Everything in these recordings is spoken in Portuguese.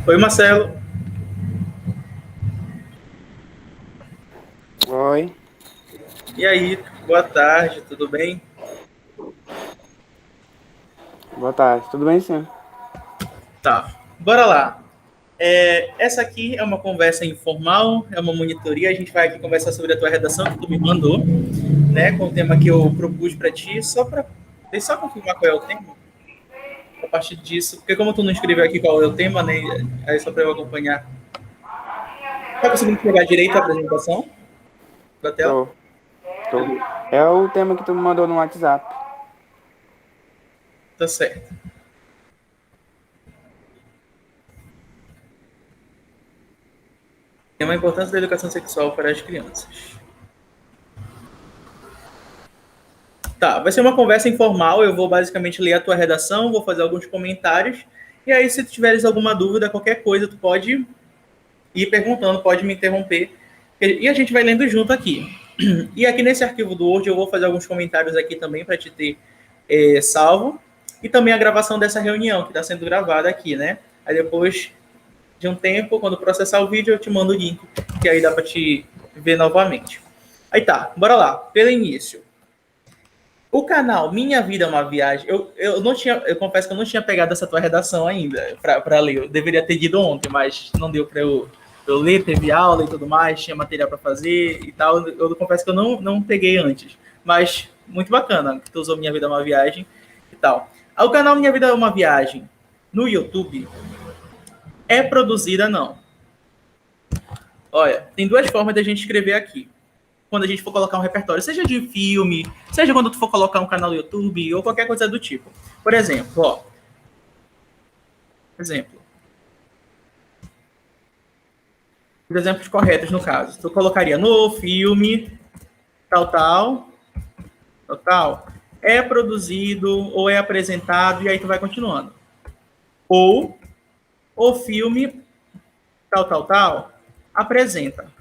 Oi, Marcelo. Oi, E aí, boa tarde, tudo bem? boa tarde. Tudo bem, sim? Tá, bora lá. Essa aqui é uma conversa informal, é uma monitoria. A gente vai aqui conversar sobre a tua redação que tu me mandou, né? Com o tema que eu propus para ti, deixa eu só confirmar qual é o tema. A partir disso, porque como tu não escreveu aqui qual é o tema, né? Aí só para eu acompanhar. Tá conseguindo pegar direito a apresentação da tela? Tô, tô. É o tema que tu me mandou no WhatsApp. Tá certo. Tem uma importância da educação sexual para as crianças. Tá, vai ser uma conversa informal. Eu vou basicamente ler a tua redação, vou fazer alguns comentários. E aí, se tu tiveres alguma dúvida, qualquer coisa, tu pode ir perguntando, pode me interromper. E a gente vai lendo junto aqui. E aqui nesse arquivo do Word eu vou fazer alguns comentários aqui também para te ter salvo. E também a gravação dessa reunião que está sendo gravada aqui, né? Aí depois de um tempo, quando processar o vídeo, eu te mando o link, que aí dá para te ver novamente. Aí tá, bora lá. Pelo início. O canal Minha Vida é uma Viagem, eu não tinha, eu confesso que eu não tinha pegado essa tua redação ainda para ler. Eu deveria ter lido ontem, mas não deu para eu ler, teve aula e tudo mais, tinha material para fazer e tal. Eu confesso que eu não peguei antes, mas muito bacana que tu usou Minha Vida é uma Viagem e tal. O canal Minha Vida é uma Viagem no YouTube é produzida não. Olha, tem duas formas da gente escrever aqui. Quando a gente for colocar um repertório, seja de filme, seja quando tu for colocar um canal no YouTube ou qualquer coisa do tipo. Por exemplo, ó. Exemplo. Os exemplos corretos, no caso. Tu colocaria no filme, tal, é produzido ou é apresentado, e aí tu vai continuando. Ou o filme, apresenta.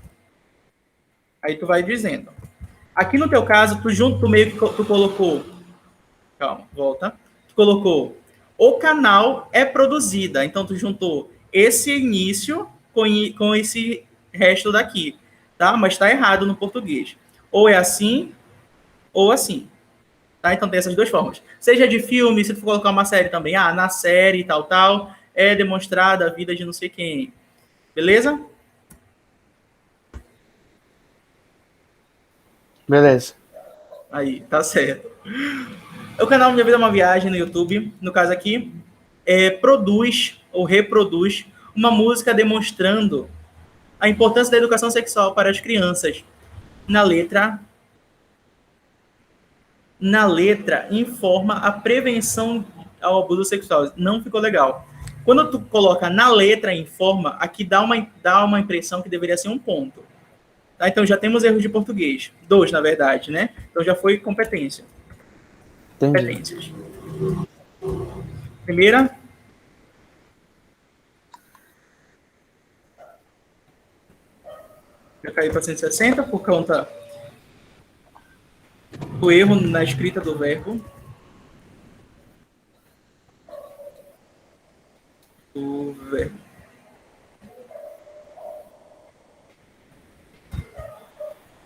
Aí tu vai dizendo. Aqui no teu caso, tu meio que tu colocou. Calma, volta. Tu colocou o canal é produzida. Então tu juntou esse início com esse resto daqui, tá? Mas está errado no português. Ou é assim, ou assim. Tá? Então tem essas duas formas. Seja de filme, se tu for colocar uma série também, na série tal, é demonstrada a vida de não sei quem. Beleza? Beleza. Aí, tá certo. O canal Minha Vida é uma Viagem no YouTube, no caso aqui, produz ou reproduz uma música demonstrando a importância da educação sexual para as crianças. Na letra, informa a prevenção ao abuso sexual. Não ficou legal. Quando tu coloca na letra informa, aqui dá uma impressão que deveria ser um ponto. Tá? Então já temos erros de português. Dois, na verdade, né? Então já foi competência. Entendi. Competências. Primeira, já caiu para 160 por conta do erro na escrita do verbo. Do verbo.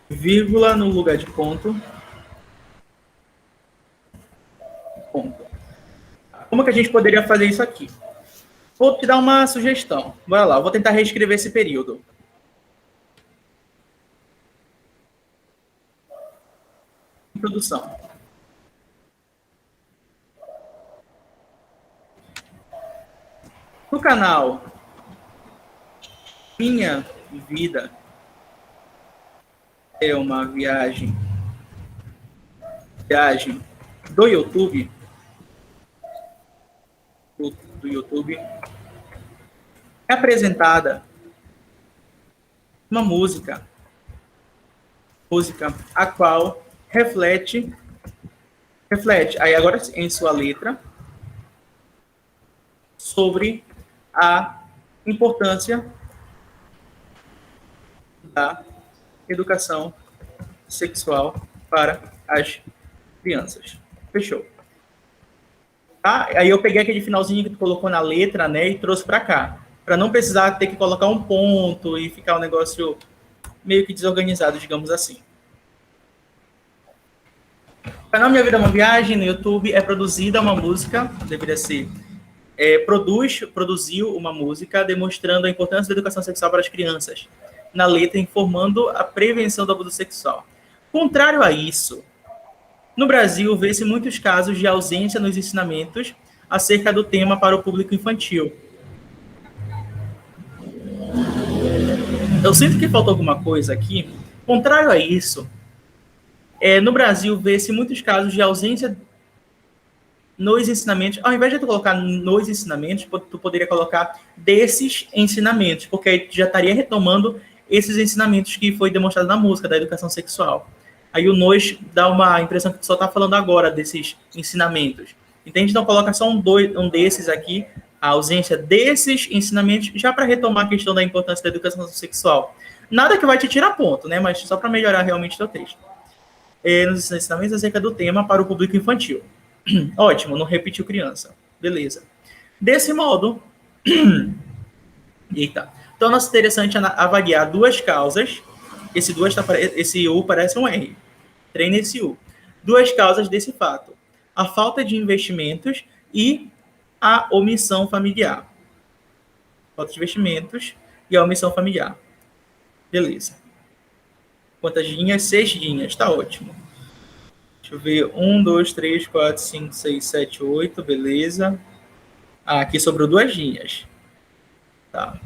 Vírgula no lugar de ponto. Ponto. Como que a gente poderia fazer isso aqui? Vou te dar uma sugestão. Bora lá, eu vou tentar reescrever esse período. Introdução. No canal Minha Vida é uma Viagem do YouTube, do YouTube, é apresentada uma música a qual reflete, aí agora em sua letra, sobre a importância da educação sexual para as crianças. Fechou. Tá? Aí eu peguei aquele finalzinho que tu colocou na letra, né, e trouxe para cá. para não precisar ter que colocar um ponto e ficar um negócio meio que desorganizado, digamos assim. O canal Minha Vida é uma Viagem no YouTube é produzida uma música, deveria ser, produziu uma música demonstrando a importância da educação sexual para as crianças, na letra informando a prevenção do abuso sexual. Contrário a isso, no Brasil vê-se muitos casos de ausência nos ensinamentos acerca do tema para o público infantil. Eu sinto que faltou alguma coisa aqui. Contrário a isso, no Brasil vê-se muitos casos de ausência nos ensinamentos. Ao invés de tu colocar nos ensinamentos, tu poderia colocar desses ensinamentos, porque aí tu já estaria retomando esses ensinamentos que foi demonstrado na música, da educação sexual. Aí o nos dá uma impressão que tu só está falando agora desses ensinamentos. Entende? Então coloca só um desses aqui, a ausência desses ensinamentos, já para retomar a questão da importância da educação sexual. Nada que vai te tirar ponto, né? Mas só para melhorar realmente o teu texto. Nos ensinamentos acerca do tema para o público infantil. Ótimo, não repetiu criança. Beleza. Desse modo... Eita. Então, nosso interessante é avaliar duas causas. Esse U parece um R. Treine esse U. Duas causas desse fato. A falta de investimentos e a omissão familiar. Falta de investimentos e a omissão familiar. Beleza. Quantas linhas? 6 linhas. Tá ótimo. Deixa eu ver. 1, 2, 3, 4, 5, 6, 7, 8. Beleza. Aqui sobrou 2 linhas. Tá.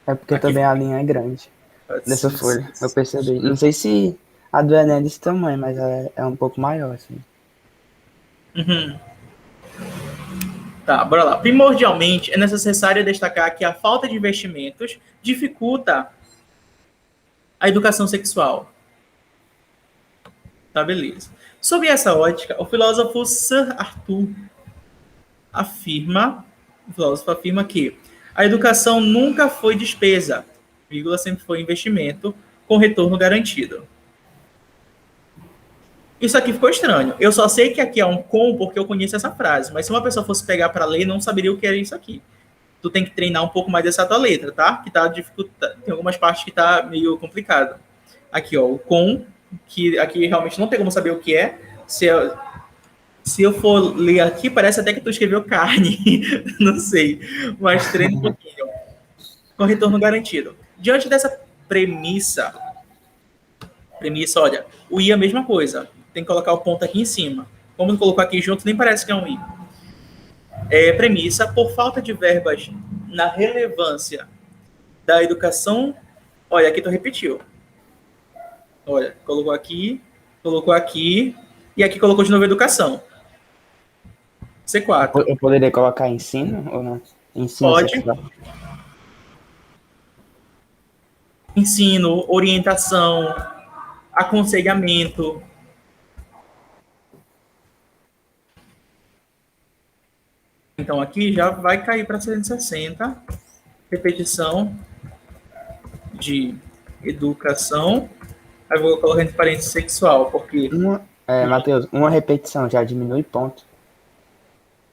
É porque Aqui também a linha é grande. 4, Dessa 5, folha, 6, eu percebi. Não sei se a do Enem é desse tamanho, mas é um pouco maior, assim. Uhum. Tá, bora lá. Primordialmente, é necessário destacar que a falta de investimentos dificulta a educação sexual. Tá, beleza. Sob essa ótica, o filósofo Sir Arthur afirma que a educação nunca foi despesa, vírgula, sempre foi investimento com retorno garantido. Isso aqui ficou estranho. Eu só sei que aqui é um com porque eu conheço essa frase, mas se uma pessoa fosse pegar para ler, não saberia o que era isso aqui. Tu tem que treinar um pouco mais essa tua letra, tá? Que tá dificultando, tem algumas partes que tá meio complicado. Aqui, ó, o com, que aqui realmente não tem como saber o que é. Se eu for ler aqui, parece até que tu escreveu carne. Não sei. Mas treina um pouquinho. Com retorno garantido. Diante dessa premissa, olha, o I é a mesma coisa. Tem que colocar o ponto aqui em cima. Como não colocou aqui junto, nem parece que é um I. Premissa, por falta de verbas na relevância da educação... Olha, aqui tu repetiu. Olha, colocou aqui, e aqui colocou de novo educação. C4. Eu poderia colocar ensino ou não? Ensino Pode. sexual. Ensino, orientação, aconselhamento. Então, aqui já vai cair para 160. Repetição de educação. Aí eu vou colocar entre parênteses sexual, porque... Matheus, uma repetição já diminui ponto.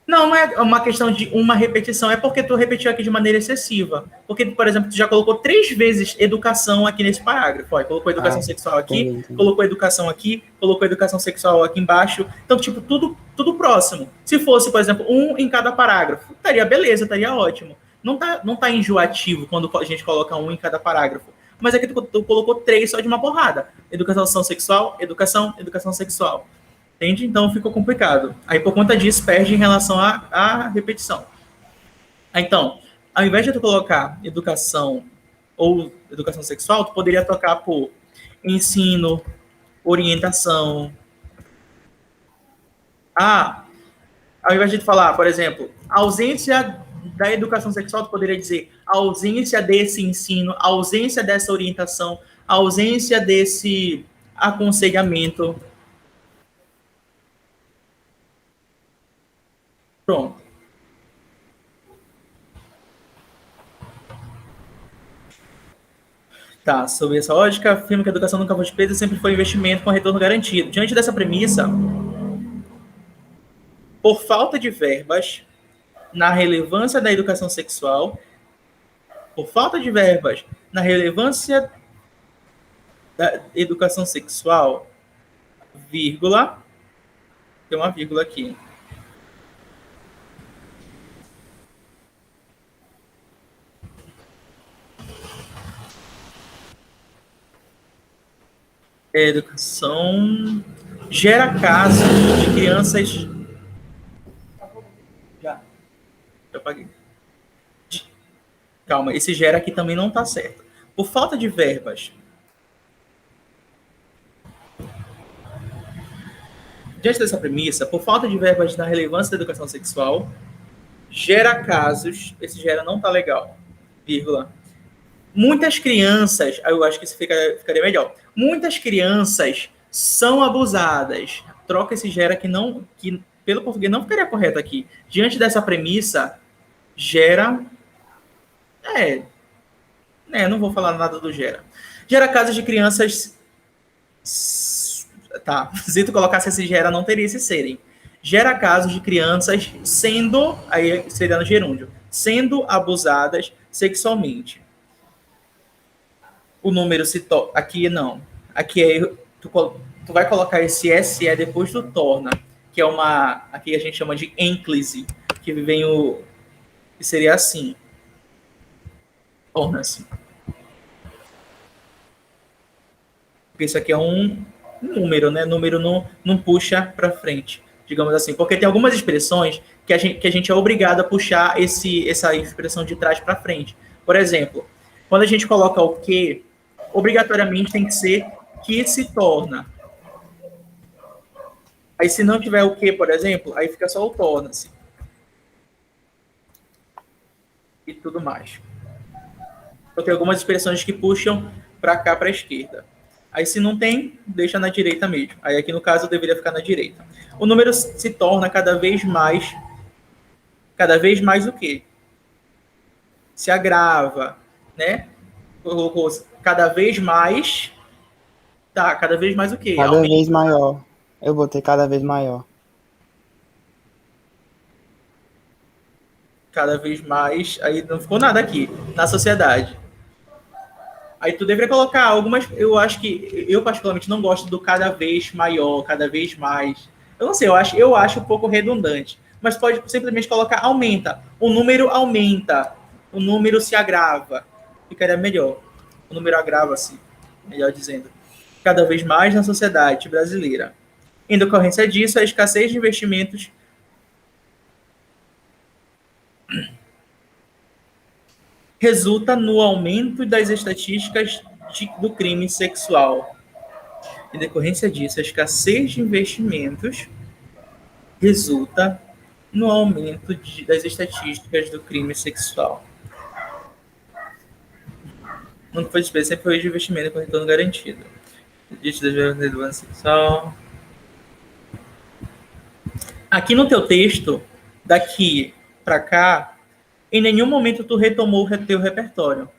Não é uma questão de uma repetição, é porque tu repetiu aqui de maneira excessiva. Porque, por exemplo, tu já colocou 3 vezes educação aqui nesse parágrafo. Ó, colocou educação sexual aqui, entendi. colocou educação aqui, colocou educação sexual aqui embaixo. Então, tipo, tudo próximo. Se fosse, por exemplo, um em cada parágrafo, estaria beleza, estaria ótimo. Não tá enjoativo quando a gente coloca um em cada parágrafo. Mas aqui tu colocou 3 só de uma porrada. Educação sexual, educação sexual. Entende? Então ficou complicado. Aí por conta disso perde em relação à repetição. Então, ao invés de tu colocar educação ou educação sexual, tu poderia trocar por ensino, orientação. Ao invés de tu falar, por exemplo, ausência da educação sexual, tu poderia dizer ausência desse ensino, ausência dessa orientação, ausência desse aconselhamento. Pronto. Tá, sobre essa lógica, afirma que a educação nunca foi despesa, sempre foi investimento com retorno garantido. Diante dessa premissa, por falta de verbas na relevância da educação sexual, por falta de verbas na relevância da educação sexual, vírgula, tem uma vírgula aqui. Educação gera casos de crianças. Já apaguei. Calma, esse gera aqui também não está certo. Por falta de verbas. Diante dessa premissa, por falta de verbas na relevância da educação sexual, gera casos. Esse gera não está legal. Vírgula. Muitas crianças, eu acho que isso ficaria melhor. Muitas crianças são abusadas. Troca esse gera que pelo português não ficaria correto aqui. Diante dessa premissa, gera. Não vou falar nada do gera. Gera casos de crianças. Tá, se tu colocasse esse gera, não teria esse serem. Gera casos de crianças sendo, aí seria no gerúndio, sendo abusadas sexualmente. O número aqui não. Aqui tu vai colocar esse SE depois do torna, que é aqui a gente chama de ênclise, que vem que seria assim. Torna-se. Porque isso aqui é um número, né? Número não puxa para frente, digamos assim. Porque tem algumas expressões que a gente é obrigado a puxar essa expressão de trás para frente. Por exemplo, quando a gente coloca o que, obrigatoriamente tem que ser que se torna. Aí se não tiver o que, por exemplo, aí fica só o torna-se. E tudo mais. Então tem algumas expressões que puxam para cá, para a esquerda. Aí se não tem, deixa na direita mesmo. Aí aqui no caso eu deveria ficar na direita. O número se torna cada vez mais o quê? Se agrava, né? Colocou cada vez mais. Tá, cada vez mais o quê? Cada vez maior. Eu botei cada vez maior. Cada vez mais. Aí não ficou nada aqui. Na sociedade. Aí tu deveria colocar algumas. Eu acho que. Eu, particularmente, não gosto do cada vez maior, cada vez mais. Eu não sei, eu acho um pouco redundante. Mas pode simplesmente colocar aumenta. O número aumenta. O número se agrava. Ficaria melhor. O número agrava-se. Melhor dizendo. Cada vez mais na sociedade brasileira. Em decorrência disso, a escassez de investimentos resulta no aumento das estatísticas do crime sexual. Em decorrência disso, a escassez de investimentos resulta no aumento das estatísticas do crime sexual. Não foi despesa, sempre foi de investimento com retorno garantido. Estatísticas da relevância sexual. Aqui no teu texto, daqui para cá, em nenhum momento tu retomou o teu repertório.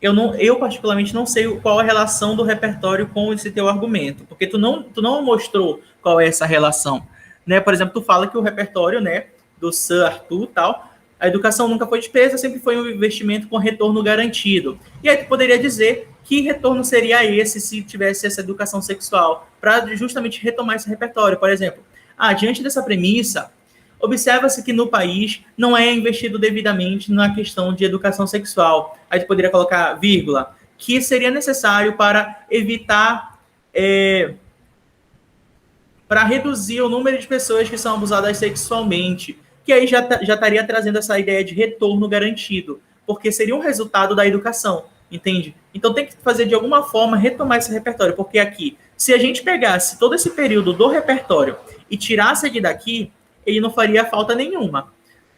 Eu particularmente não sei qual a relação do repertório com esse teu argumento, porque tu não mostrou qual é essa relação, né? Por exemplo, tu fala que o repertório, né, do Sir Arthur, tal, a educação nunca foi despesa, sempre foi um investimento com retorno garantido. E aí tu poderia dizer que retorno seria esse se tivesse essa educação sexual, para justamente retomar esse repertório. Por exemplo, diante dessa premissa, observa-se que no país não é investido devidamente na questão de educação sexual. Aí tu poderia colocar vírgula, que seria necessário para evitar, para reduzir o número de pessoas que são abusadas sexualmente, que aí já estaria trazendo essa ideia de retorno garantido, porque seria um resultado da educação, entende? Então tem que fazer de alguma forma retomar esse repertório, porque aqui, se a gente pegasse todo esse período do repertório e tirasse ele daqui, ele não faria falta nenhuma.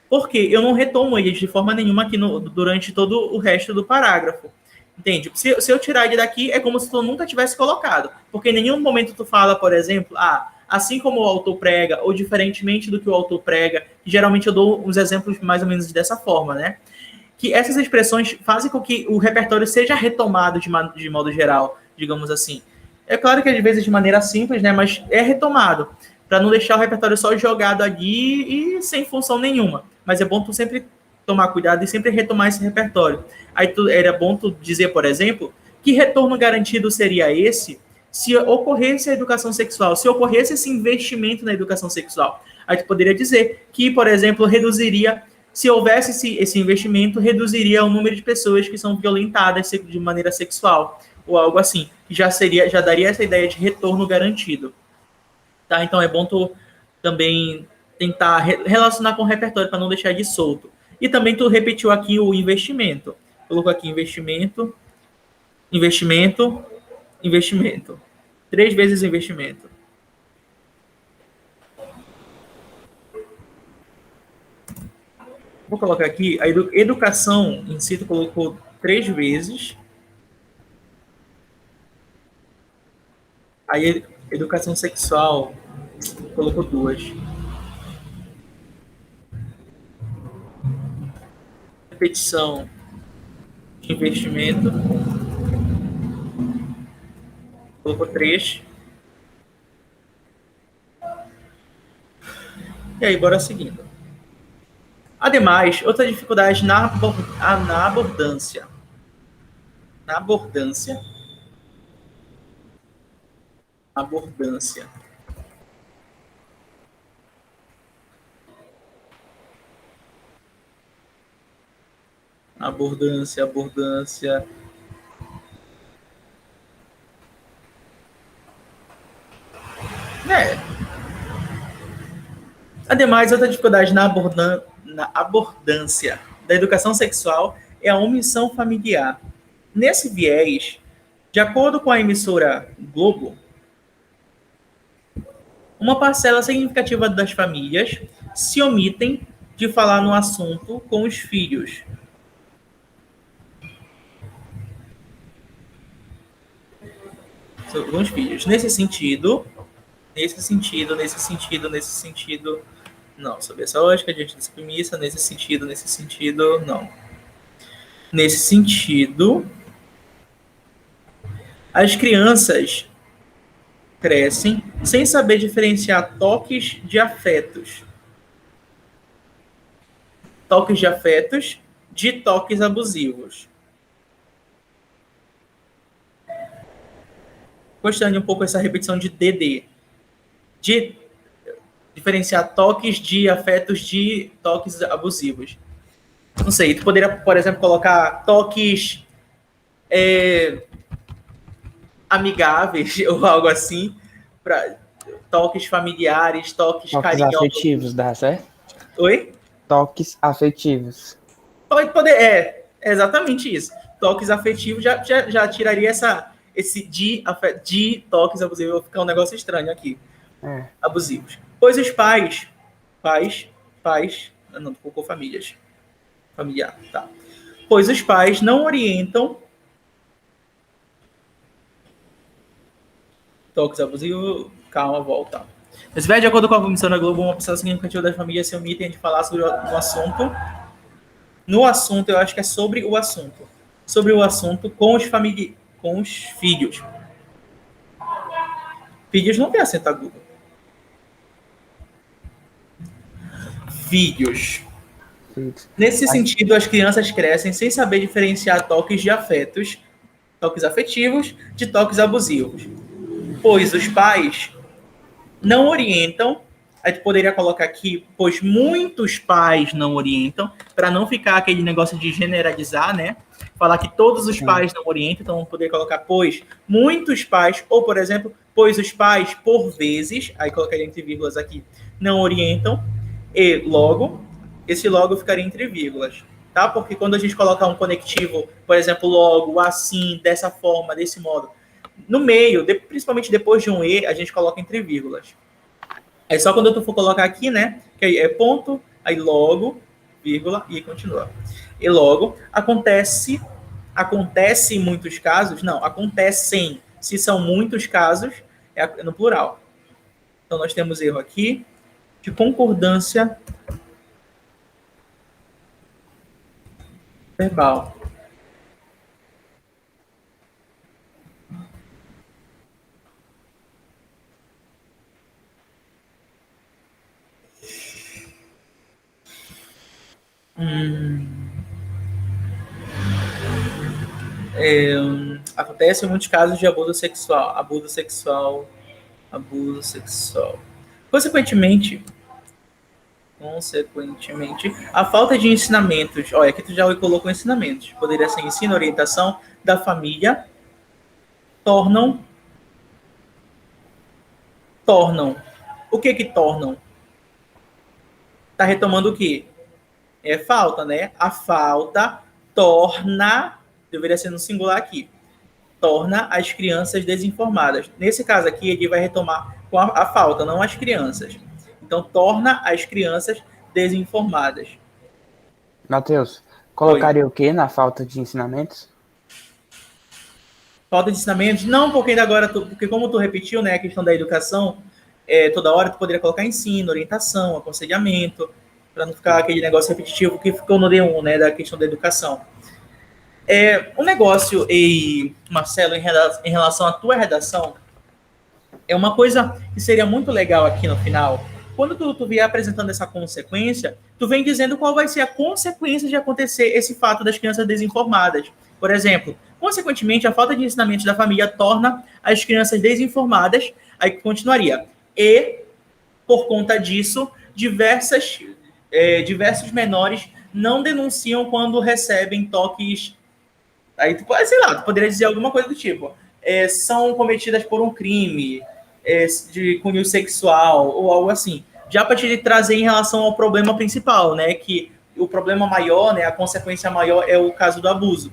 Porque eu não retomo ele de forma nenhuma aqui durante todo o resto do parágrafo. Entende? Se eu tirar ele daqui, é como se tu nunca tivesse colocado. Porque em nenhum momento tu fala, por exemplo, assim como o autor prega, ou diferentemente do que o autor prega, geralmente eu dou uns exemplos mais ou menos dessa forma, né? Que essas expressões fazem com que o repertório seja retomado de modo geral, digamos assim. É claro que às vezes de maneira simples, né? Mas é retomado, para não deixar o repertório só jogado ali e sem função nenhuma. mas é bom tu sempre tomar cuidado e sempre retomar esse repertório. Aí era bom tu dizer, por exemplo, que retorno garantido seria esse se ocorresse a educação sexual, se ocorresse esse investimento na educação sexual. Aí tu poderia dizer que, por exemplo, reduziria, se houvesse esse investimento, reduziria o número de pessoas que são violentadas de maneira sexual, ou algo assim, que já daria essa ideia de retorno garantido. Tá? Então é bom tu também tentar relacionar com o repertório para não deixar de solto. E também tu repetiu aqui o investimento. Colocou aqui investimento, investimento, investimento. 3 vezes investimento. Vou colocar aqui a educação em si, tu colocou 3 vezes. Aí educação sexual, colocou 2. Repetição de investimento, colocou 3. E aí, bora seguindo. Ademais, outra dificuldade na abordância. Na abordância. Abordância. Abordância, abordância. É. Ademais, outra dificuldade na abordância da educação sexual é a omissão familiar. Nesse viés, de acordo com a emissora Globo, uma parcela significativa das famílias se omitem de falar no assunto com os filhos. Com os filhos. Nesse sentido, não. Sob essa lógica, diante dessa premissa, nesse sentido, não. Nesse sentido, as crianças crescem sem saber diferenciar toques de afetos. Toques de afetos de toques abusivos. Gostando um pouco essa repetição de DD. De diferenciar toques de afetos de toques abusivos. Não sei, tu poderia, por exemplo, colocar toques amigáveis ou algo assim, para toques familiares, toques carinhosos. Afetivos, dá certo? Oi? Toques afetivos. Pode poder, exatamente isso. Toques afetivos já tiraria esse de toques abusivos, vai ficar um negócio estranho aqui. Abusivos. Pois os pais, não, colocou famílias. Familiar, tá. Pois os pais não orientam toques abusivos, calma, volta. Mas, de acordo com a Comissão da Globo, uma parcela significativa das famílias se omitem de falar sobre o assunto. No assunto, eu acho que é sobre o assunto. Sobre o assunto com os filhos. Filhos não tem acento agudo. Filhos. Nesse sentido, as crianças crescem sem saber diferenciar toques de afetos, toques afetivos, de toques abusivos. Pois os pais não orientam, a gente poderia colocar aqui, pois muitos pais não orientam, para não ficar aquele negócio de generalizar, né? Falar que todos os pais não orientam, então poderia colocar, pois muitos pais, ou por exemplo, pois os pais, por vezes, aí colocaria entre vírgulas aqui, não orientam, e logo, esse logo ficaria entre vírgulas, tá? Porque quando a gente colocar um conectivo, por exemplo, logo, assim, dessa forma, desse modo, no meio, principalmente depois de um E, a gente coloca entre vírgulas. É só quando tu for colocar aqui, né? Que aí é ponto, aí logo, vírgula, e continua. E logo, acontece em muitos casos, não, acontecem, se são muitos casos, é no plural. Então nós temos erro aqui de concordância verbal. Acontece muitos casos de abuso sexual. Consequentemente, a falta de ensinamentos, olha, aqui tu já colocou ensinamentos, poderia ser ensino, orientação da família, tornam, o que tornam? Tá retomando o quê? É falta, né? A falta torna, deveria ser no singular aqui, torna as crianças desinformadas. Nesse caso aqui, ele vai retomar com a falta, não as crianças. Então, torna as crianças desinformadas. Matheus, Oi. colocaria o quê na falta de ensinamentos? Falta de ensinamentos? Não, porque ainda agora, porque como tu repetiu, né, a questão da educação, toda hora tu poderia colocar ensino, orientação, aconselhamento, para não ficar aquele negócio repetitivo que ficou no D1, né, da questão da educação. O negócio, Marcelo, em relação à tua redação, é uma coisa que seria muito legal aqui no final. Quando tu vier apresentando essa consequência, tu vem dizendo qual vai ser a consequência de acontecer esse fato das crianças desinformadas. Por exemplo, consequentemente, a falta de ensinamentos da família torna as crianças desinformadas. Aí continuaria. E, por conta disso, diversos menores não denunciam quando recebem toques. Aí tu pode, sei lá, tu poderia dizer alguma coisa do tipo. São cometidas por um crime de cunho sexual ou algo assim. Já para te trazer em relação ao problema principal, né? Que o problema maior, né? A consequência maior é o caso do abuso.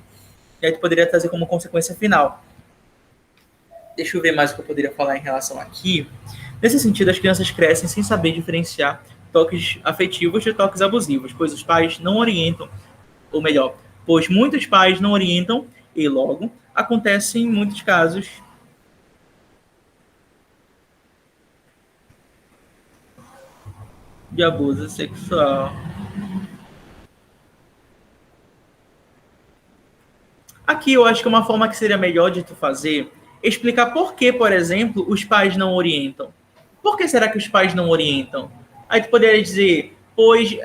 E aí tu poderia trazer como consequência final. Deixa eu ver mais o que eu poderia falar em relação aqui. Nesse sentido, as crianças crescem sem saber diferenciar toques afetivos de toques abusivos, pois os pais não orientam, ou melhor, pois muitos pais não orientam e logo acontecem muitos casos de abuso sexual. Aqui eu acho que uma forma que seria melhor de tu fazer é explicar por que, por exemplo, os pais não orientam. Por que será que os pais não orientam? Aí tu poderia dizer, pois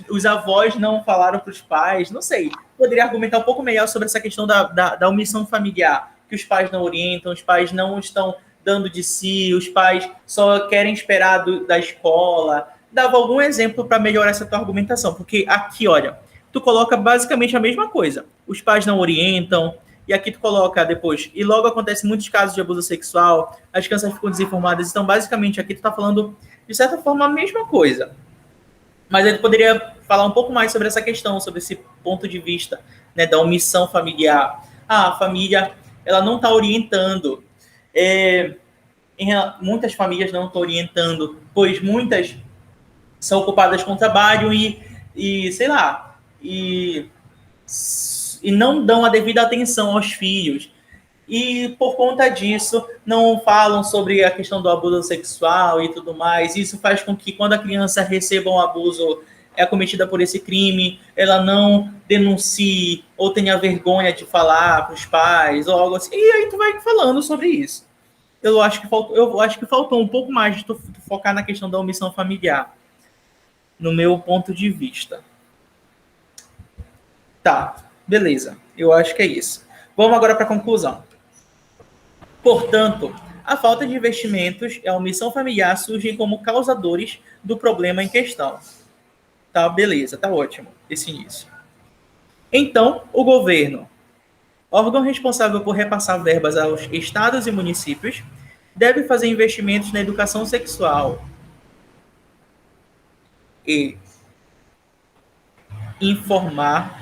os avós não falaram para os pais, não sei. Poderia argumentar um pouco melhor sobre essa questão da omissão familiar, que os pais não orientam, os pais não estão dando de si, os pais só querem esperar da escola. Dava algum exemplo para melhorar essa tua argumentação, porque aqui, olha, tu coloca basicamente a mesma coisa. Os pais não orientam, e aqui tu coloca depois, e logo acontece muitos casos de abuso sexual, as crianças ficam desinformadas, então basicamente aqui tu tá falando, de certa forma, a mesma coisa. Mas aí tu poderia falar um pouco mais sobre essa questão, sobre esse ponto de vista, né, da omissão familiar. A família, ela não está orientando. Muitas famílias não estão orientando, pois muitas são ocupadas com trabalho e sei lá, e não dão a devida atenção aos filhos. E por conta disso, não falam sobre a questão do abuso sexual e tudo mais. Isso faz com que quando a criança receba um abuso, é cometida por esse crime, ela não denuncie ou tenha vergonha de falar para os pais ou algo assim. E aí tu vai falando sobre isso. Eu acho que faltou um pouco mais de tu focar na questão da omissão familiar, no meu ponto de vista. Tá, beleza. Eu acho que é isso. Vamos agora para a conclusão. Portanto, a falta de investimentos e a omissão familiar surgem como causadores do problema em questão. Tá, beleza, tá ótimo esse início. Então, o governo, órgão responsável por repassar verbas aos estados e municípios, deve fazer investimentos na educação sexual e informar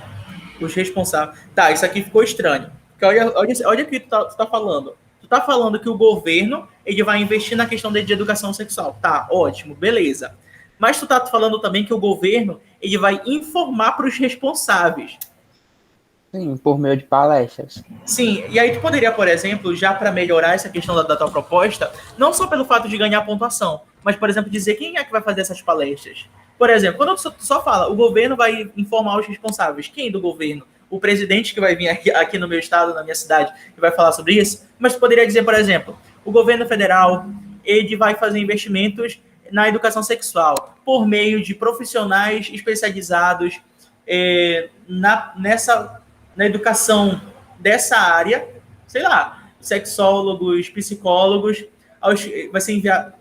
os responsáveis. Tá, isso aqui ficou estranho. Porque olha o que tu tá falando. Tu tá falando que o governo ele vai investir na questão de educação sexual. Tá, ótimo, beleza. Mas tu tá falando também que o governo ele vai informar para os responsáveis. Sim, por meio de palestras. Sim, e aí tu poderia, por exemplo, já para melhorar essa questão da tua proposta, não só pelo fato de ganhar pontuação, mas, por exemplo, dizer quem é que vai fazer essas palestras. Por exemplo, quando tu só fala, o governo vai informar os responsáveis. Quem do governo? O presidente que vai vir aqui no meu estado, na minha cidade, que vai falar sobre isso. Mas tu poderia dizer, por exemplo, o governo federal, ele vai fazer investimentos na educação sexual por meio de profissionais especializados na educação dessa área, sei lá, sexólogos, psicólogos,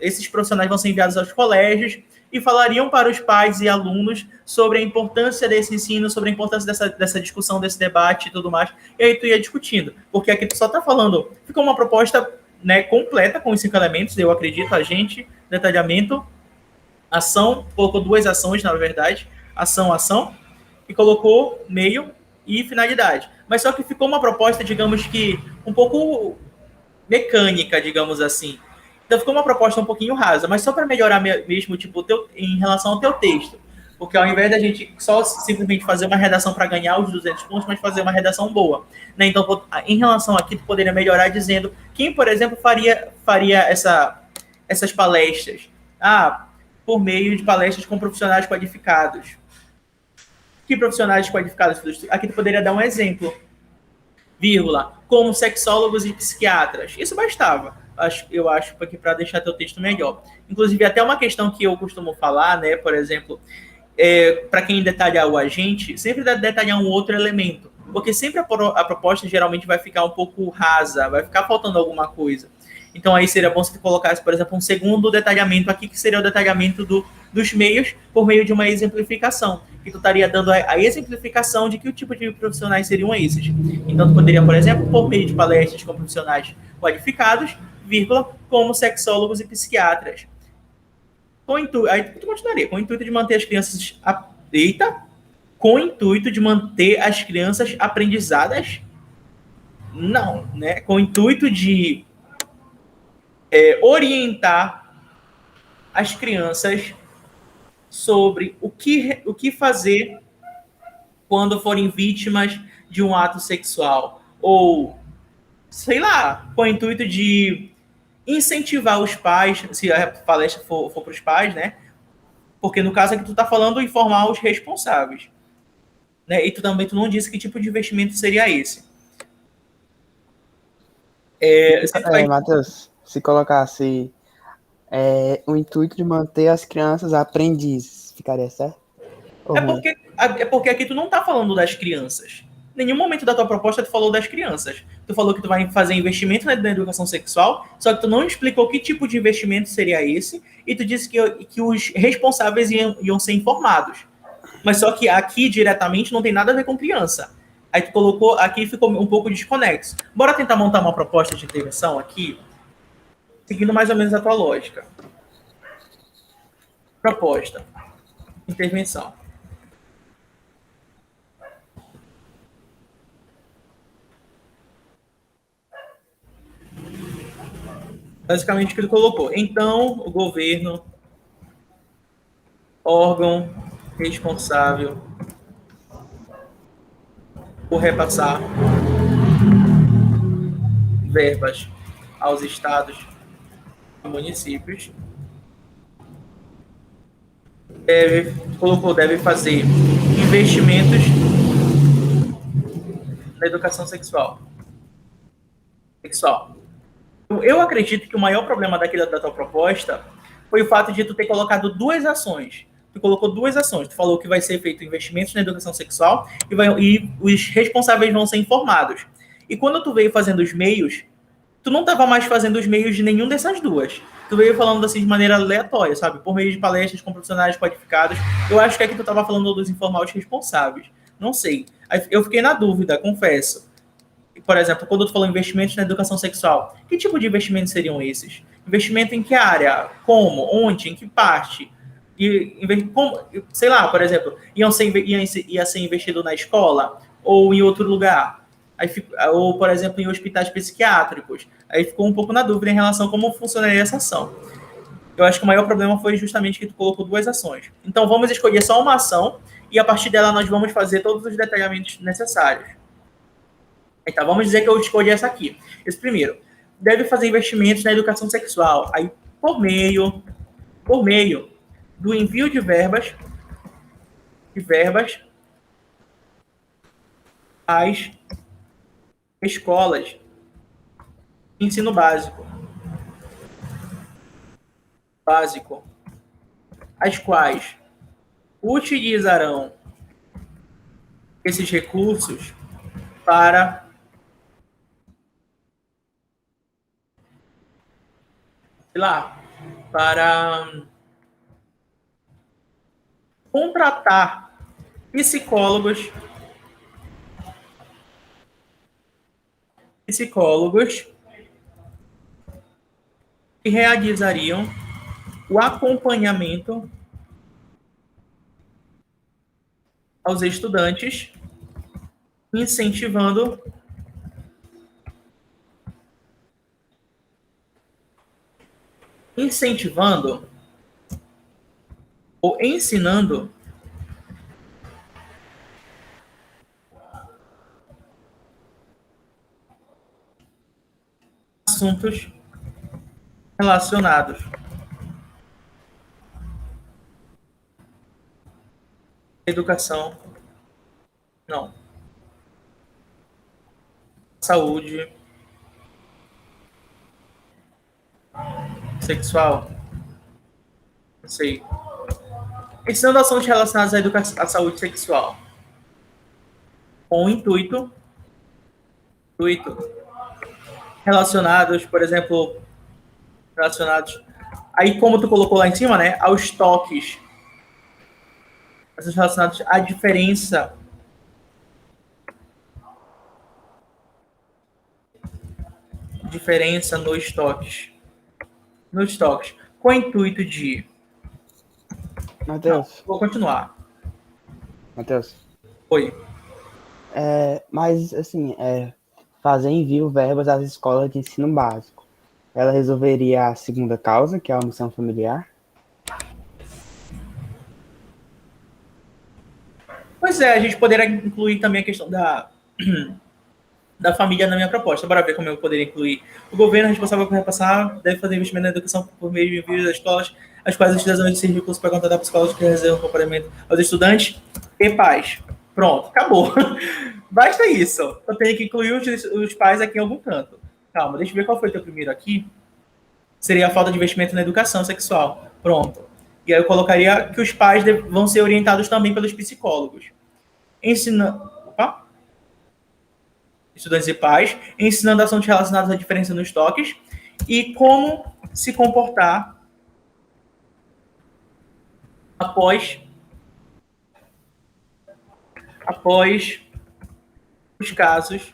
esses profissionais vão ser enviados aos colégios e falariam para os pais e alunos sobre a importância desse ensino, sobre a importância dessa discussão, desse debate e tudo mais. E aí tu ia discutindo, porque aqui tu só está falando, ficou uma proposta, né, completa com os 5 elementos, eu acredito, agente, detalhamento, ação, colocou 2 ações, na verdade, ação, e colocou meio e finalidade. Mas só que ficou uma proposta, digamos que, um pouco mecânica, digamos assim. Então ficou uma proposta um pouquinho rasa, mas só para melhorar mesmo, tipo, em relação ao teu texto. Porque ao invés da gente só simplesmente fazer uma redação para ganhar os 200 pontos, mas fazer uma redação boa. Né? Então, em relação aqui, tu poderia melhorar dizendo quem, por exemplo, faria essas palestras. Por meio de palestras com profissionais qualificados. Que profissionais qualificados? Aqui tu poderia dar um exemplo. Vírgula, como sexólogos e psiquiatras. Isso bastava, eu acho, para deixar teu texto melhor. Inclusive, até uma questão que eu costumo falar, né, por exemplo, para quem detalhar o agente, sempre detalhar um outro elemento, porque sempre a proposta geralmente vai ficar um pouco rasa, vai ficar faltando alguma coisa. Então, aí seria bom se tu colocasse, por exemplo, um segundo detalhamento aqui, que seria o detalhamento dos meios por meio de uma exemplificação. Que tu estaria dando a exemplificação de que o tipo de profissionais seriam esses. Então, tu poderia, por exemplo, por meio de palestras com profissionais qualificados, vírgula, como sexólogos e psiquiatras. Aí tu continuaria, com o intuito de manter as crianças... Com o intuito de manter as crianças aprendizadas? Não, né? Com o intuito de orientar as crianças sobre o que fazer quando forem vítimas de um ato sexual. Ou, sei lá, com o intuito de incentivar os pais, se a palestra for para os pais, né? Porque no caso aqui tu tá falando informar os responsáveis. Né? E tu não disse que tipo de investimento seria esse. Matheus, se colocasse o intuito de manter as crianças aprendizes, ficaria certo? É porque aqui tu não tá falando das crianças. Em nenhum momento da tua proposta tu falou das crianças. Tu falou que tu vai fazer investimento na educação sexual, só que tu não explicou que tipo de investimento seria esse, e tu disse que os responsáveis iam ser informados. Mas só que aqui, diretamente, não tem nada a ver com criança. Aí tu colocou, aqui ficou um pouco desconexo. Bora tentar montar uma proposta de intervenção aqui, seguindo mais ou menos a tua lógica. Proposta. Intervenção. Basicamente o que ele colocou. Então, o governo, órgão responsável por repassar verbas aos estados e municípios, deve fazer investimentos na educação sexual. Eu acredito que o maior problema da tua proposta foi o fato de tu ter colocado 2 ações. Tu colocou 2 ações. Tu falou que vai ser feito investimentos na educação sexual e os responsáveis vão ser informados. E quando tu veio fazendo os meios, tu não estava mais fazendo os meios de nenhum dessas duas. Tu veio falando assim de maneira aleatória, sabe? Por meio de palestras com profissionais qualificados. Eu acho que aqui tu estava falando dos informar os responsáveis. Não sei. Eu fiquei na dúvida, confesso. Por exemplo, quando tu falou investimentos na educação sexual, que tipo de investimentos seriam esses? Investimento em que área? Como? Onde? Em que parte? Sei lá, por exemplo, ia ser investido na escola ou em outro lugar? Ou, por exemplo, em hospitais psiquiátricos? Aí ficou um pouco na dúvida em relação a como funcionaria essa ação. Eu acho que o maior problema foi justamente que tu colocou 2 ações. Então, vamos escolher só uma ação e, a partir dela, nós vamos fazer todos os detalhamentos necessários. Então, vamos dizer que eu escolhi essa aqui. Esse primeiro. Deve fazer investimentos na educação sexual. Aí, por meio do envio de verbas às escolas de ensino básico, as quais utilizarão esses recursos para para contratar psicólogos que realizariam o acompanhamento aos estudantes, incentivando ou ensinando assuntos relacionados à educação, não, saúde sexual, não sei, ensinando assuntos relacionados à educação, à saúde sexual, com o intuito relacionados, por exemplo, aí como tu colocou lá em cima, né, aos toques, relacionados à diferença nos toques, com o intuito de... Matheus. Não, vou continuar. Matheus. Oi. Mas, assim, fazer envio verbas às escolas de ensino básico, ela resolveria a segunda causa, que é a omissão familiar? Pois é, a gente poderia incluir também a questão da família na minha proposta. Bora ver como eu poderia incluir. O governo responsável por repassar deve fazer investimento na educação por meio de envios das escolas, as quais utilizam esses recursos para contratar psicólogos que reservam acompanhamento aos estudantes e pais. Pronto, acabou. Basta isso. Eu tenho que incluir os pais aqui em algum canto. Calma, deixa eu ver qual foi o teu primeiro aqui. Seria a falta de investimento na educação sexual. Pronto. E aí eu colocaria que os pais vão ser orientados também pelos psicólogos. Estudantes e pais, ensinando assuntos relacionados à diferença nos toques e como se comportar após os casos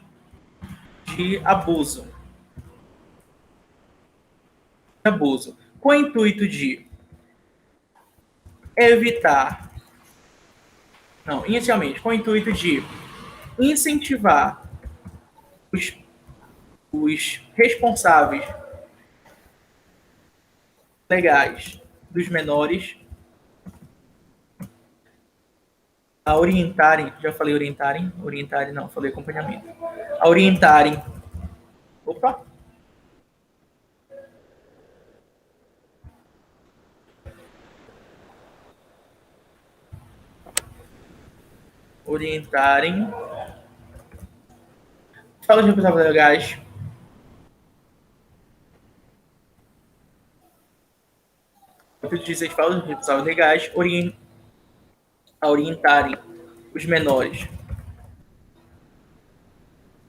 de abuso. Com o intuito de evitar... Não, inicialmente, com o intuito de incentivar os responsáveis legais dos menores a orientarem, já falei orientarem não, falei acompanhamento, a orientarem, fala de responsáveis legais a orientarem os menores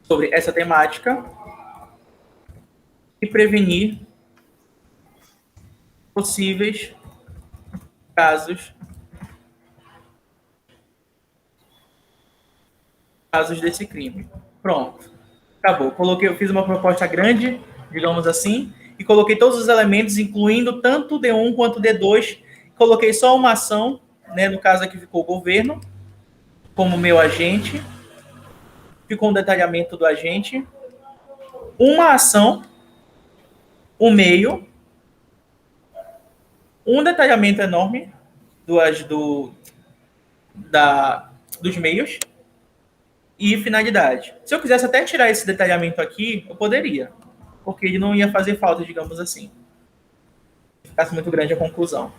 sobre essa temática e prevenir possíveis casos desse crime. Pronto. Acabou. Eu fiz uma proposta grande, digamos assim, e coloquei todos os elementos, incluindo tanto o D1 quanto o D2. Coloquei só uma ação, né? No caso aqui ficou o governo, como meu agente. Ficou um detalhamento do agente. Uma ação, o meio, um detalhamento enorme dos meios e finalidade. Se eu quisesse até tirar esse detalhamento aqui, eu poderia, porque ele não ia fazer falta, digamos assim. Ficasse muito grande a conclusão.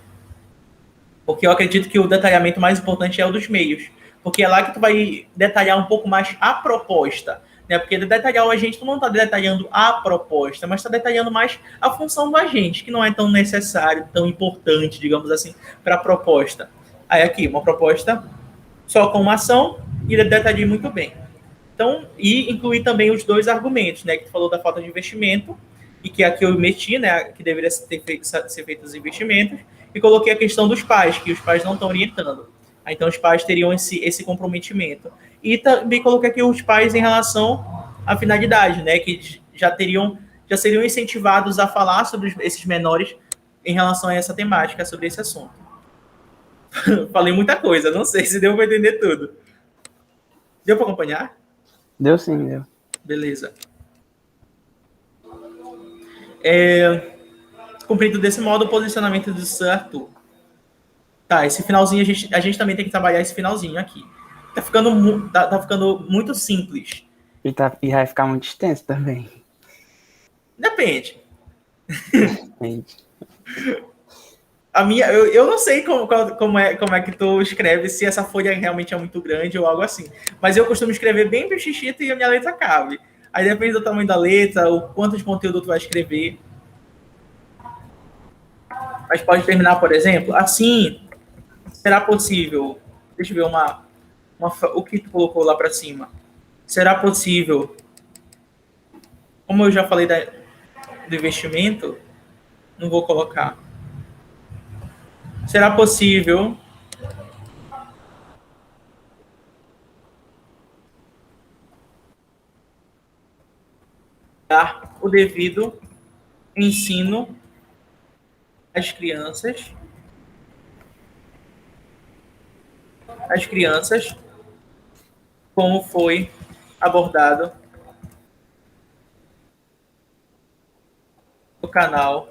Porque eu acredito que o detalhamento mais importante é o dos meios, porque é lá que tu vai detalhar um pouco mais a proposta, né? Porque detalhar o agente, tu não está detalhando a proposta, mas está detalhando mais a função do agente, que não é tão necessário, tão importante, digamos assim, para a proposta. Aí aqui, uma proposta só com uma ação e detalhei muito bem. Então, e incluir também os dois argumentos, né, que tu falou da falta de investimento, e que aqui eu meti, né, que deveria ser feitos os investimentos, e coloquei a questão dos pais, que os pais não estão orientando. Então, os pais teriam esse comprometimento. E também coloquei aqui os pais em relação à finalidade, né, que já seriam incentivados a falar sobre esses menores em relação a essa temática, sobre esse assunto. Falei muita coisa, não sei se deu para entender tudo. Deu para acompanhar? Deu sim, deu. Beleza. Cumprido desse modo o posicionamento do Sir Arthur. Tá, esse finalzinho a gente também tem que trabalhar esse finalzinho aqui. Tá ficando muito simples. E vai ficar muito extenso também. Depende. Gente. Eu não sei como é que tu escreve, se essa folha realmente é muito grande ou algo assim. Mas eu costumo escrever bem bichichito e a minha letra cabe. Aí depende do tamanho da letra, o quanto de conteúdo tu vai escrever. Mas pode terminar, por exemplo, assim. Será possível? Deixa eu ver o que tu colocou lá para cima. Será possível? Como eu já falei do investimento, não vou colocar. Será possível dar o devido ensino às crianças, como foi abordado no canal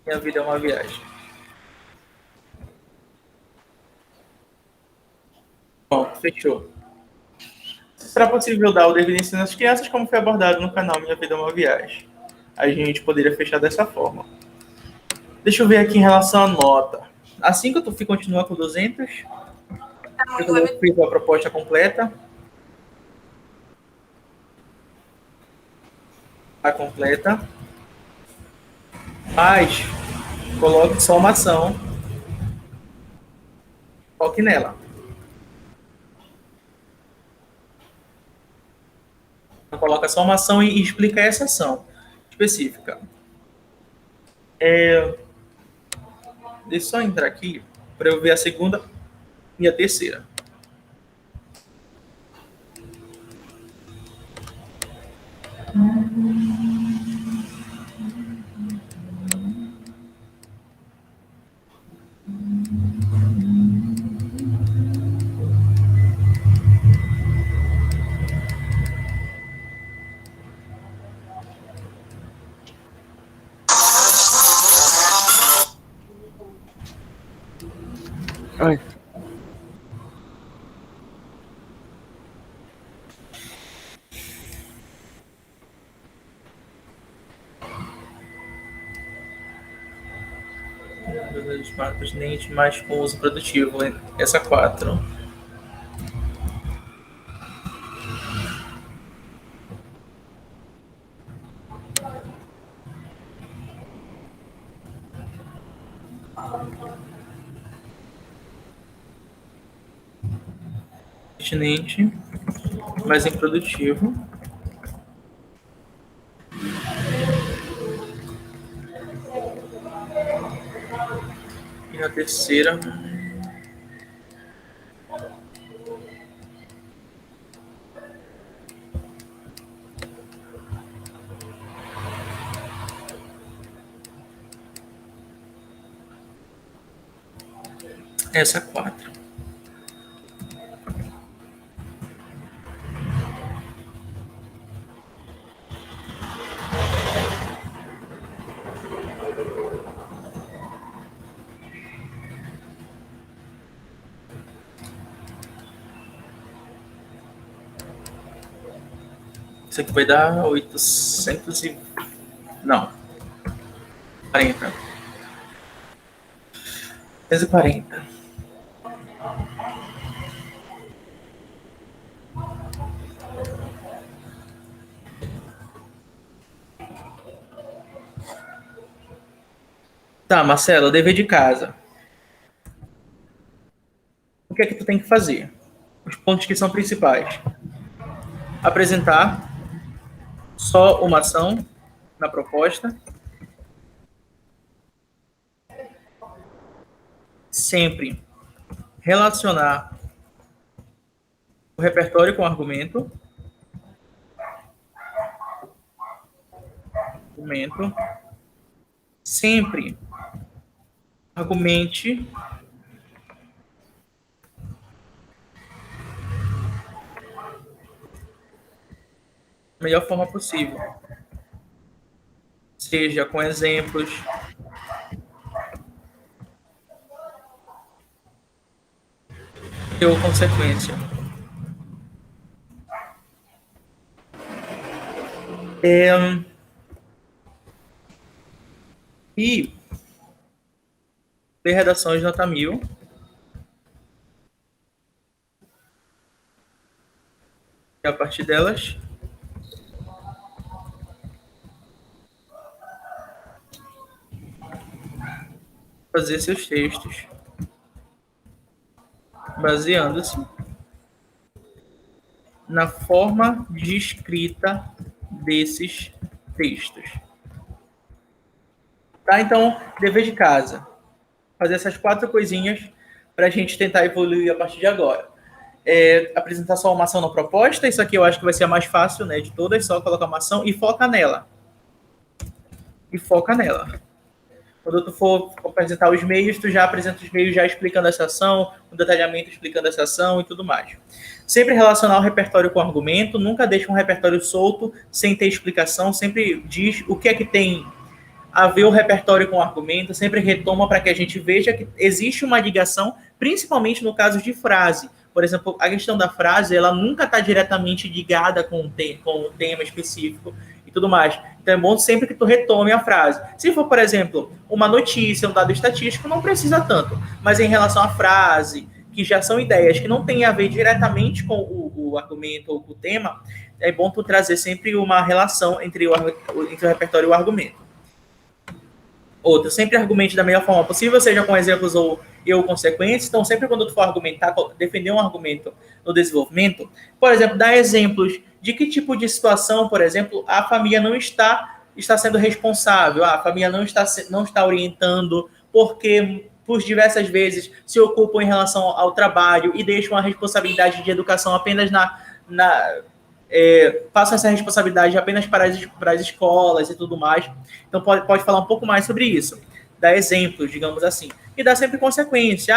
Minha Vida é uma Viagem? Pronto, fechou. Será possível dar o devido ensino às crianças, como foi abordado no canal Minha Vida é uma Viagem? A gente poderia fechar dessa forma. Deixa eu ver aqui em relação à nota. Assim que tu continua com 200, eu fiz a proposta completa. A completa. Mas coloque só uma ação. Foque nela. Coloca só uma ação e explica essa ação específica. Deixa eu só entrar aqui para eu ver a segunda e a terceira. Oi. Pertinente, mais com uso produtivo. Essa 4. Pertinente, mais improdutivo. E na terceira, essa 4. Isso aqui vai dar 800 e... Não. 40. 840. Tá, Marcelo, dever de casa. que é que tu tem que fazer? Os pontos que são principais. Apresentar só uma ação na proposta. Sempre relacionar o repertório com o argumento. Sempre argumente da melhor forma possível. Seja com exemplos, ou consequência. E ler redações nota 1000. E a partir delas, fazer seus textos, baseando-se na forma de escrita desses textos. Tá? Então, dever de casa. Fazer essas 4 coisinhas para a gente tentar evoluir a partir de agora. Apresentar só uma ação na proposta. Isso aqui eu acho que vai ser a mais fácil, né, de todas. Só colocar uma ação e foca nela. Quando tu for apresentar os meios, tu já apresenta os meios já explicando essa ação, um detalhamento explicando essa ação e tudo mais. Sempre relacionar o repertório com o argumento, nunca deixa um repertório solto, sem ter explicação, sempre diz o que é que tem a ver o repertório com o argumento, sempre retoma para que a gente veja que existe uma ligação, principalmente no caso de frase. Por exemplo, a questão da frase, ela nunca está diretamente ligada com um tema específico e tudo mais. Então é bom sempre que tu retome a frase. Se for, por exemplo, uma notícia, um dado estatístico, não precisa tanto. Mas em relação à frase, que já são ideias que não têm a ver diretamente com o argumento ou com o tema, é bom tu trazer sempre uma relação entre o repertório e o argumento. Outra, sempre argumente da melhor forma possível, seja com exemplos ou consequências. Então, sempre quando tu for argumentar, defender um argumento no desenvolvimento, por exemplo, dar exemplos de que tipo de situação, por exemplo, a família não está sendo responsável, a família não está orientando, porque por diversas vezes se ocupam em relação ao trabalho e deixam a responsabilidade de educação apenas passam essa responsabilidade apenas para as escolas e tudo mais. Então, pode falar um pouco mais sobre isso. Dar exemplos, digamos assim. E dar sempre consequência.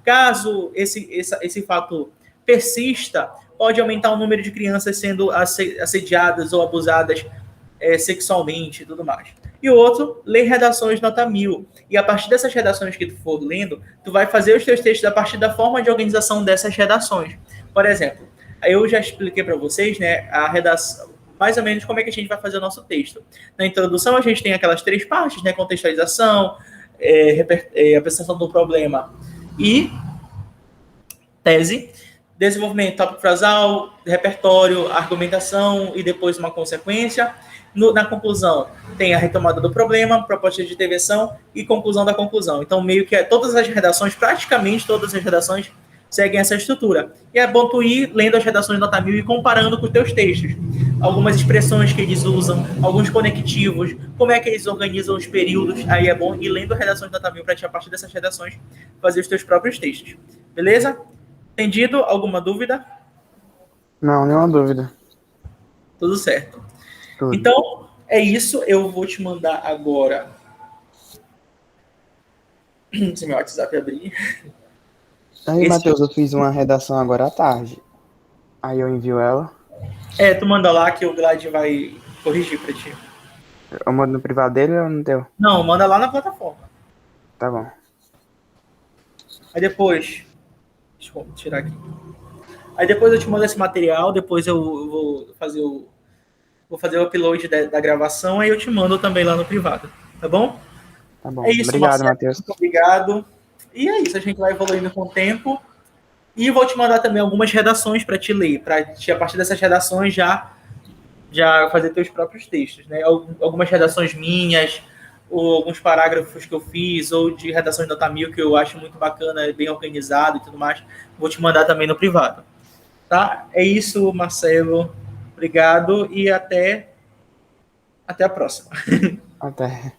Caso esse fato persista, pode aumentar o número de crianças sendo assediadas ou abusadas sexualmente e tudo mais. E o outro, ler redações nota 1000. E a partir dessas redações que tu for lendo, tu vai fazer os teus textos a partir da forma de organização dessas redações. Por exemplo, eu já expliquei para vocês, né, a redação, mais ou menos como é que a gente vai fazer o nosso texto. Na introdução, a gente tem aquelas 3 partes, né, contextualização, apresentação do problema e tese, desenvolvimento tópico frasal, repertório, argumentação e depois uma consequência. Na conclusão, tem a retomada do problema, proposta de intervenção e conclusão da conclusão. Então, meio que praticamente todas as redações, seguem essa estrutura. E é bom tu ir lendo as redações nota 1000 e comparando com os teus textos. Algumas expressões que eles usam, alguns conectivos, como é que eles organizam os períodos. Aí é bom ir lendo as redações nota 1000 para ti, a partir dessas redações, fazer os teus próprios textos. Beleza? Entendido? Alguma dúvida? Não, nenhuma dúvida. Tudo certo. Tudo. Então, é isso. Eu vou te mandar agora. Se meu WhatsApp abrir. Aí, Matheus, eu fiz uma redação agora à tarde. Aí eu envio ela. Tu manda lá que o Glad vai corrigir pra ti. Eu mando no privado dele ou no teu? Não, manda lá na plataforma. Tá bom. Aí depois... Deixa eu tirar aqui. Aí depois eu te mando esse material, depois eu vou fazer o upload da gravação, aí eu te mando também lá no privado. Tá bom? Tá bom. É isso, obrigado, Marcelo. Matheus. Muito obrigado. E é isso, a gente vai evoluindo com o tempo. E vou te mandar também algumas redações para te ler, para te, a partir dessas redações, já fazer teus próprios textos, né? Algumas redações minhas, ou alguns parágrafos que eu fiz, ou de redação de nota 1000, que eu acho muito bacana, bem organizado e tudo mais, vou te mandar também no privado. Tá? É isso, Marcelo. Obrigado e até a próxima. Até.